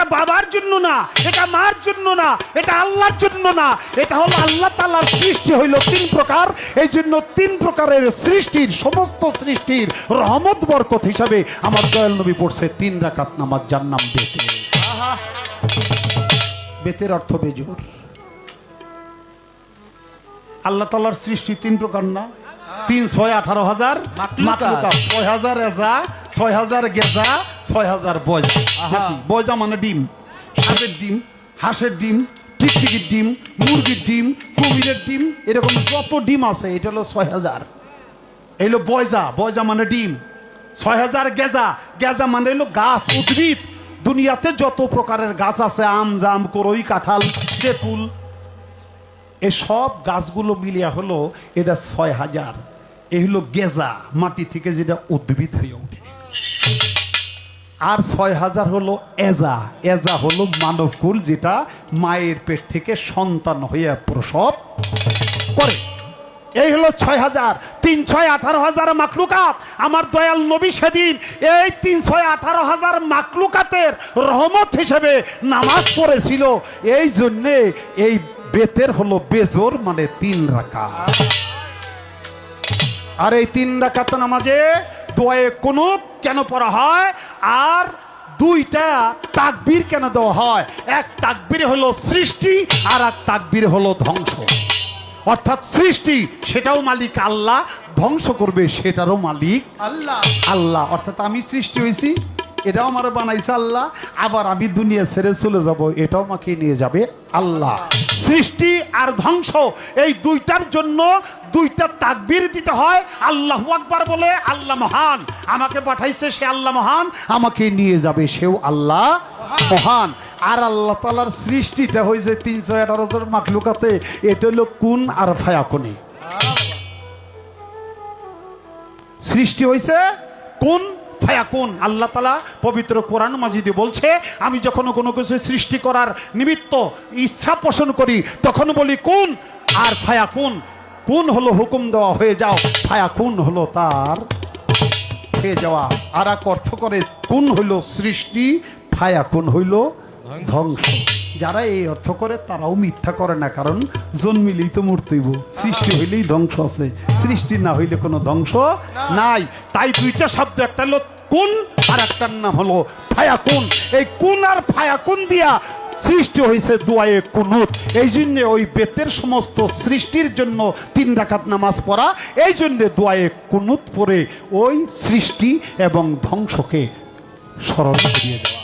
এটা বাবার জন্য না, এটা মার জন্য না, এটা আল্লাহর জন্য না, এটা হলো আল্লাহ তাআলার সৃষ্টি হইল তিন প্রকার। এই জন্য তিন প্রকারের সৃষ্টির সমস্ত সৃষ্টির রহমত বরকত হিসাবে আমার দয়াল নবী পড়ছে 3 রাকাত নামাজ, যার নাম বেতের। বেতের অর্থ বেজোর। আল্লাহ তাআলার সৃষ্টি 3 প্রকার না, 3 6 18,000 মাকলুকাত, 6,000 এজা, 6,000 গেজা, 6,000 বয়জা। বয়জা মানে ডিম, সাপের ডিম, হাঁসের ডিম, টিকটিকির ডিম, মুরগির ডিম, কুমিরের ডিম, এরকম যত ডিম আছে এটা হলো 6,000। এই হলো বয়জা, বয়জা মানে ডিম। 6,000 গেজা, গেজা মানে হলো গাছ, উদ্ভিদ। দুনিয়াতে যত প্রকারের গাছ আছে, আম, জাম, করই, কাঁঠাল, তেঁতুল, এই সব গাছগুলো মিলিয়া হলো এটা 6,000। এই হলো গেজা, মাটি থেকে যেটা উদ্ভিদ হয়ে ওঠে। আর 6,000 হলো এজা, এজা হলো মানবকুল, যেটা মায়ের পেট থেকে সন্তান হয়ে প্রসব করে। এই হলো 6,000। 3 6 18,000 মাকলুকাত। আমার দয়াল নবী সেদিন এই 3 6 18,000 মাকলুকাতের রহমত হিসেবে নামাজ পড়েছিল। এই জন্যে এই বেতের হলো বেজোর, মানে 3 রাকাত। আর এই 3 রাকাত নামাজে দোয়ায়ে কুনুত কেন পড়া হয়, আর 2টা তাকবীর কেন দেওয়া হয়? এক তাকবীর হলো সৃষ্টি, আর এক তাকবীর হলো ধ্বংস। অর্থাৎ সৃষ্টি সেটাও মালিক আল্লাহ, ধ্বংস করবে সেটারও মালিক আল্লাহ। আল্লাহ অর্থাৎ আমি সৃষ্টি হয়েছি, এটাও আমার বানাইছে আল্লাহ, আবার আমি দুনিয়া ছেড়ে চলে যাব, এটাও আমাকে নিয়ে যাবে আল্লাহ। সৃষ্টি আর ধ্বংস এই 2টার জন্য 2টা তাকবীর দিতে হয়। আল্লাহু আকবার বলে আল্লাহ মহান, আমাকে পাঠাইছে সে আল্লাহ মহান, আমাকে নিয়ে যাবে সেও আল্লাহ মহান। আর আল্লাহ তাআলার সৃষ্টিটা হয়েছে 3 6 18,000 মাখলুকাতে, এটা হলো কুন আর ফায়াকুনে। সৃষ্টি হয়েছে কুন ফায়াকুন। আল্লাহ তাআলা পবিত্র কোরআন মাজিদে বলছে, আমি যখন কোনো কিছু সৃষ্টি করার নিমিত্ত ইচ্ছা পোষণ করি তখন বলি কুন আর ফায়াকুন। কুন হলো হুকুম দেওয়া, হয়ে যাও, ফায়াকুন হলো তার হয়ে যাওয়া। আর এক অর্থ করে কুন হইল সৃষ্টি, ফায়াকুন হইল ধ্বংস। যারা এই অর্থ করে তারাও মিথ্যা করে না, কারণ জন্মিলেই তো মরতেইব, সৃষ্টি হইলেই ধ্বংস আছে, সৃষ্টি না হইলে কোনো ধ্বংস নাই। তাই 2টা শব্দ, একটা হলো কুন আর একটার নাম হলো ফায়াকুন। এই কুন আর ফায়াকুন দিয়া সৃষ্টি হয়েছে দোয়ায়ে কুনুত। এই জন্য ওই বেতের সমস্ত সৃষ্টির জন্য 3 রাকাত নামাজ পড়া, এই জন্য দোয়ায়ে কুনুত পড়ে ওই সৃষ্টি এবং ধ্বংসকে স্মরণ করিয়ে দেওয়া।